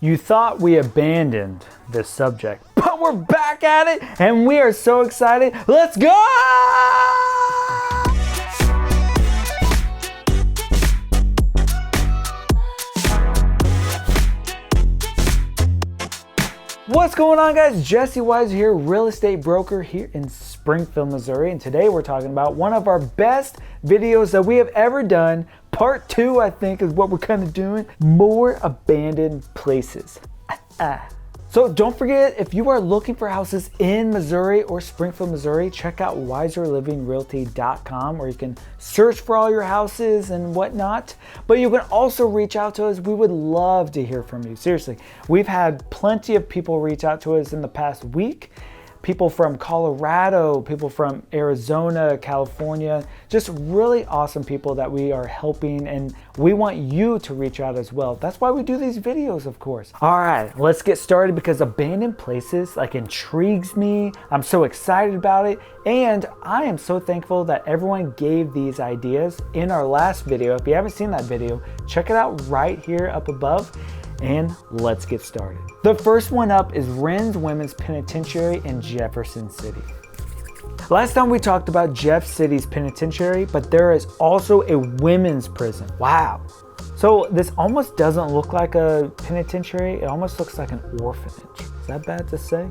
You thought we abandoned this subject, but we're back at it and we are so excited. Let's go! What's going on, guys? Jesse Wise here, real estate broker here in Springfield, Missouri. And today we're talking about one of our best videos that we have ever done. Part 2, I think, is what we're kind of doing. More abandoned places. So don't forget, if you are looking for houses in Missouri or Springfield, Missouri, check out wiserlivingrealty.com, where you can search for all your houses and whatnot. But you can also reach out to us. We would love to hear from you. Seriously, we've had plenty of people reach out to us in the past week. People from Colorado, people from Arizona, California, just really awesome people that we are helping, and we want you to reach out as well. That's why we do these videos, of course. All right, let's get started, because abandoned places intrigues me. I'm so excited about it, and I am so thankful that everyone gave these ideas in our last video. If you haven't seen that video, check it out right here up above. And let's get started. The first one up is Renz Women's Penitentiary in Jefferson City. Last time we talked about Jeff City's penitentiary, but there is also a women's prison. Wow. So this almost doesn't look like a penitentiary. It almost looks like an orphanage. Is that bad to say?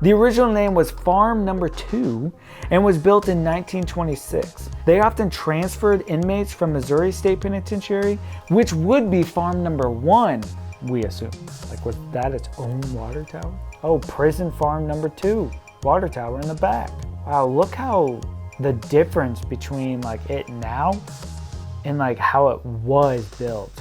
The original name was Farm Number 2 and was built in 1926. They often transferred inmates from Missouri State Penitentiary, which would be Farm Number 1, we assume. Was that its own water tower? Oh, Prison Farm Number 2, water tower in the back. Wow, look how the difference between it now and how it was built.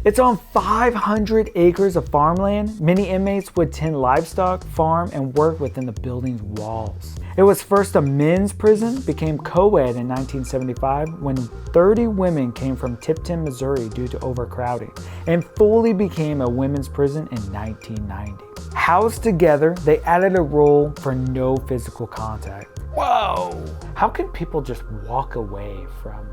It's on 500 acres of farmland. Many inmates would tend livestock, farm, and work within the building's walls. It was first a men's prison, became co-ed in 1975 when 30 women came from Tipton, Missouri due to overcrowding, and fully became a women's prison in 1990. Housed together, they added a rule for no physical contact. Whoa! How can people just walk away from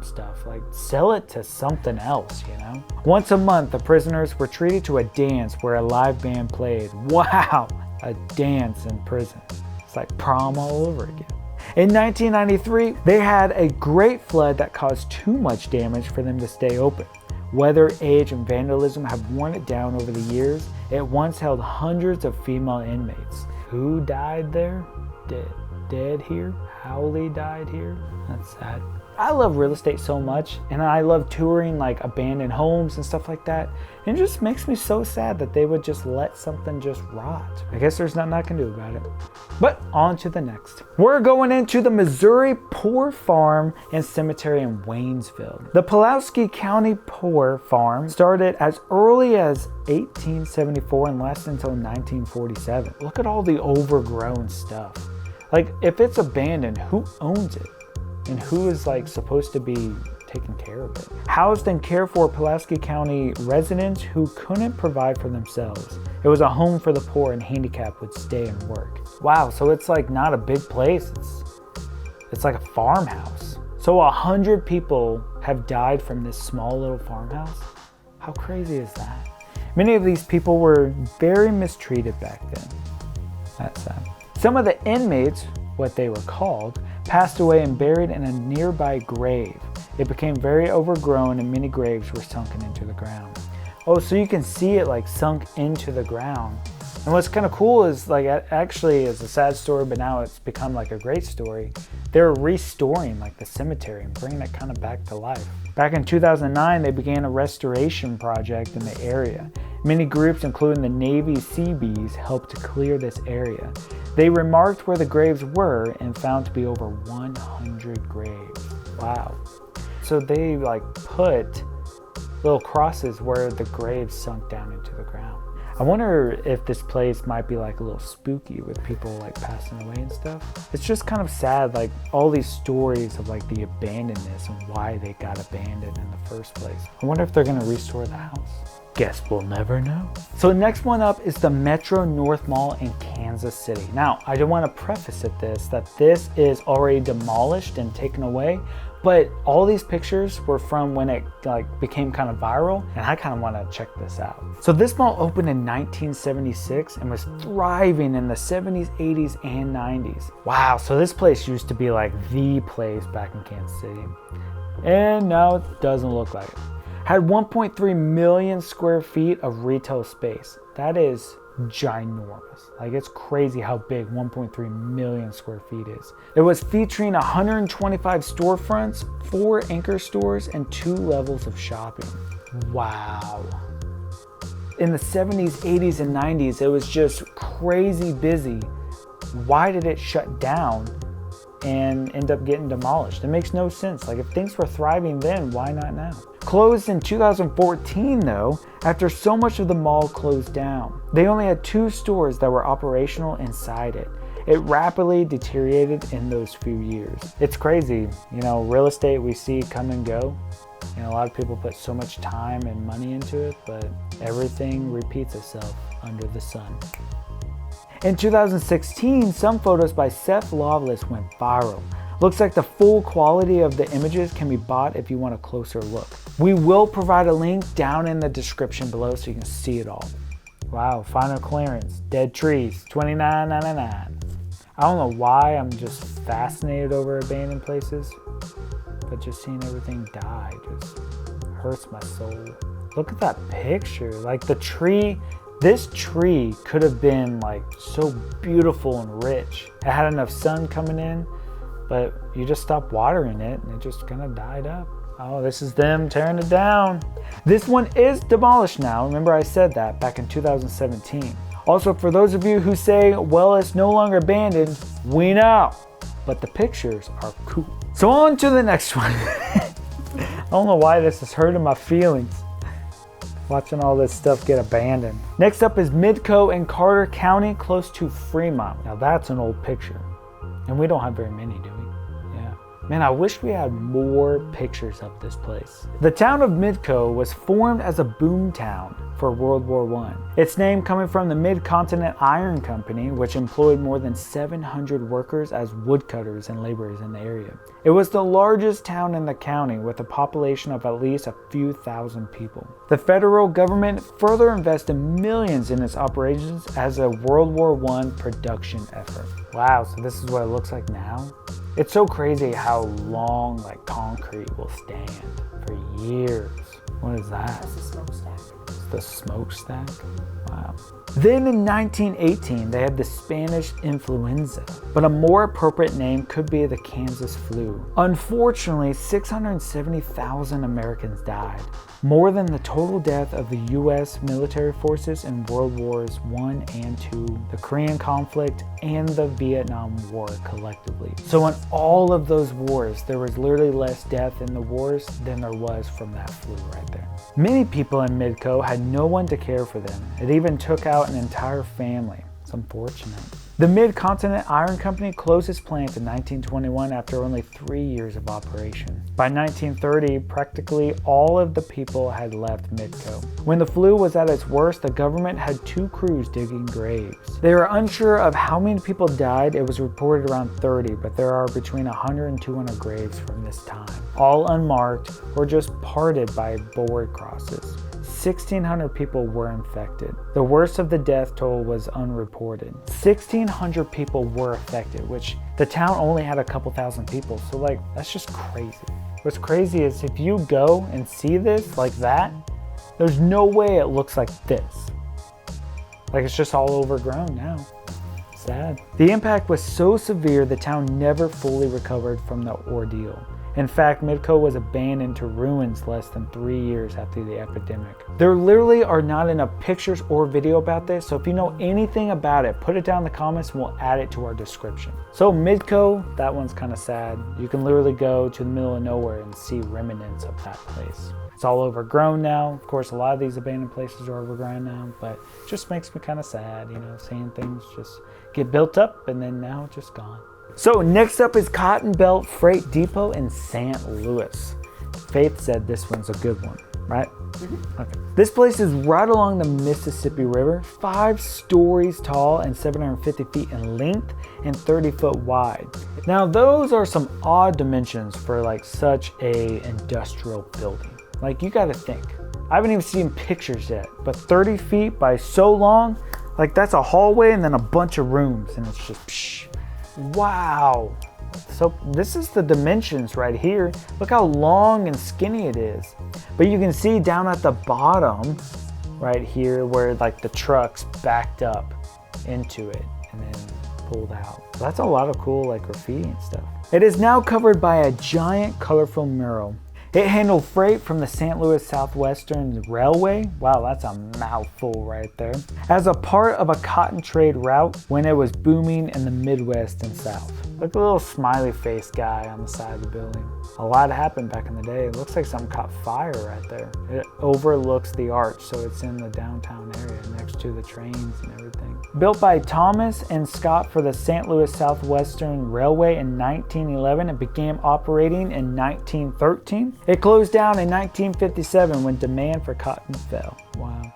stuff? Sell it to something else, you know? Once a month, the prisoners were treated to a dance where a live band played. Wow, a dance in prison. It's like prom all over again. In 1993, they had a great flood that caused too much damage for them to stay open. Weather, age, and vandalism have worn it down over the years. It once held hundreds of female inmates. Who died there? Dead here? Howley died here? That's sad. I love real estate so much, and I love touring abandoned homes and stuff like that. And it just makes me so sad that they would just let something just rot. I guess there's nothing I can do about it. But on to the next. We're going into the Missouri Poor Farm and Cemetery in Waynesville. The Pulaski County Poor Farm started as early as 1874 and lasted until 1947. Look at all the overgrown stuff. If it's abandoned, who owns it? And who is supposed to be taking care of it? Housed and cared for Pulaski County residents who couldn't provide for themselves. It was a home for the poor and handicapped would stay and work. Wow, so it's not a big place. It's like a farmhouse. So 100 people have died from this small little farmhouse? How crazy is that? Many of these people were very mistreated back then. That's sad. Some of the inmates, what they were called, passed away and buried in a nearby grave. It became very overgrown and many graves were sunken into the ground. Oh, so you can see it sunk into the ground. And what's kind of cool is actually it's a sad story, but now it's become a great story. They're restoring the cemetery and bringing it kind of back to life. Back in 2009, they began a restoration project in the area. Many groups, including the Navy Seabees, helped to clear this area. They remarked where the graves were and found to be over 100 graves. Wow. So they put little crosses where the graves sunk down into the ground. I wonder if this place might be a little spooky with people passing away and stuff. It's just kind of sad, all these stories of the abandonedness and why they got abandoned in the first place. I wonder if they're gonna restore the house. Guess we'll never know. So the next one up is the Metro North Mall in Kansas City. Now, I do want to preface that this is already demolished and taken away, But all these pictures were from when it became kind of viral, and I kind of want to check this out. So this mall opened in 1976 and was thriving in the 70s, 80s, and 90s. Wow, so this place used to be like the place back in Kansas City. And now it doesn't look like it. Had 1.3 million square feet of retail space. That is ginormous. Like, it's crazy how big 1.3 million square feet is. It was featuring 125 storefronts, 4 anchor stores, and 2 levels of shopping. Wow. In the 70s, 80s, and 90s, it was just crazy busy. Why did it shut down and end up getting demolished? It makes no sense. Like, if things were thriving then, why not now? Closed in 2014 though, after so much of the mall closed down. They only had 2 stores that were operational inside it. It rapidly deteriorated in those few years. It's crazy, you know, real estate we see come and go. You know, a lot of people put so much time and money into it, but everything repeats itself under the sun. In 2016, some photos by Seth Loveless went viral. Looks like the full quality of the images can be bought if you want a closer look. We will provide a link down in the description below so you can see it all. Wow, final clearance, dead trees, $29.99. I don't know why, I'm just fascinated over abandoned places, but just seeing everything die just hurts my soul. Look at that picture, like the tree. This tree could have been like so beautiful and rich. It had enough sun coming in, but you just stopped watering it and it just kind of died up. Oh, this is them tearing it down. This one is demolished now. Remember I said that back in 2017. Also, for those of you who say, well, it's no longer abandoned, we know, but the pictures are cool. So on to the next one. I don't know why this is hurting my feelings, watching all this stuff get abandoned. Next up is Midco in Carter County, close to Fremont. Now that's an old picture, and we don't have very many, do we? Yeah. Man, I wish we had more pictures of this place. The town of Midco was formed as a boom town for World War I. Its name coming from the Mid-Continent Iron Company, which employed more than 700 workers as woodcutters and laborers in the area. It was the largest town in the county with a population of at least a few thousand people. The federal government further invested millions in its operations as a World War I production effort. Wow, so this is what it looks like now? It's so crazy how long like concrete will stand for years. What is that? That's the smokestack. The smokestack? Wow. Then in 1918, they had the Spanish influenza, but a more appropriate name could be the Kansas flu. Unfortunately, 670,000 Americans died, more than the total death of the U.S. military forces in World Wars I and II, the Korean conflict, and the Vietnam War collectively. So in all of those wars, there was literally less death in the wars than there was from that flu right there. Many people in Midco had no one to care for them. It even took out an entire family. It's unfortunate. The Mid-Continent Iron Company closed its plant in 1921 after only 3 years of operation. By 1930, practically all of the people had left Midco. When the flu was at its worst, the government had 2 crews digging graves. They were unsure of how many people died. It was reported around 30, but there are between 100 and 200 graves from this time, all unmarked or just parted by board crosses. 1,600 people were infected. The worst of the death toll was unreported. 1,600 people were affected, which the town only had a couple thousand people. So like, that's just crazy. What's crazy is if you go and see this like that, there's no way it looks like this. Like, it's just all overgrown now. Sad. The impact was so severe the town never fully recovered from the ordeal. In fact, Midco was abandoned to ruins less than 3 years after the epidemic. There literally are not enough pictures or video about this, so if you know anything about it, put it down in the comments and we'll add it to our description. So Midco, that one's kind of sad. You can literally go to the middle of nowhere and see remnants of that place. It's all overgrown now. Of course, a lot of these abandoned places are overgrown now, but it just makes me kind of sad, you know, seeing things just get built up and then now it's just gone. So next up is Cotton Belt Freight Depot in St. Louis. Faith said this one's a good one. right? Okay. This place is right along the Mississippi River, 5 stories tall and 750 feet in length and 30 foot wide. Now those are some odd dimensions for like such a industrial building. Like you gotta think, I haven't even seen pictures yet, but 30 feet by so long, like that's a hallway and then a bunch of rooms and it's just, psh, wow. So this is the dimensions right here. Look how long and skinny it is. But you can see down at the bottom right here where like the trucks backed up into it and then pulled out. So that's a lot of cool like graffiti and stuff. It is now covered by a giant colorful mural. It handled freight from the St. Louis Southwestern Railway. Wow, that's a mouthful right there. As a part of a cotton trade route when it was booming in the Midwest and South. Look at the little smiley face guy on the side of the building. A lot happened back in the day. It looks like something caught fire right there. It overlooks the arch, so it's in the downtown area next to the trains and everything. Built by Thomas and Scott for the St. Louis Southwestern Railway in 1911, it began operating in 1913. It closed down in 1957 when demand for cotton fell. Wow.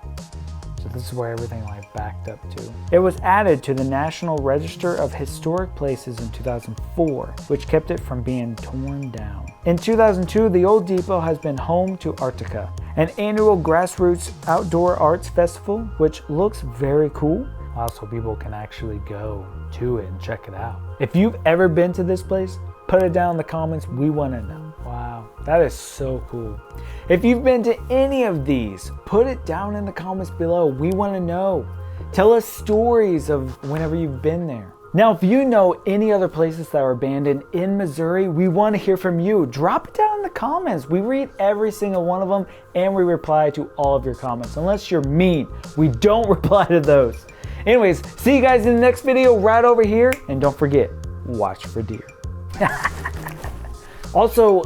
So this is where everything like backed up to. It was added to the National Register of Historic Places in 2004, which kept it from being torn down. In 2002, the old depot has been home to Arctica, an annual grassroots outdoor arts festival, which looks very cool. Also, people can actually go to it and check it out. If you've ever been to this place, put it down in the comments. We want to know. Wow, that is so cool. If you've been to any of these, put it down in the comments below. We want to know. Tell us stories of whenever you've been there. Now, if you know any other places that are abandoned in Missouri, we want to hear from you. Drop it down in the comments. We read every single one of them and we reply to all of your comments. Unless you're mean, we don't reply to those. Anyways, see you guys in the next video right over here. And don't forget, watch for deer. Also,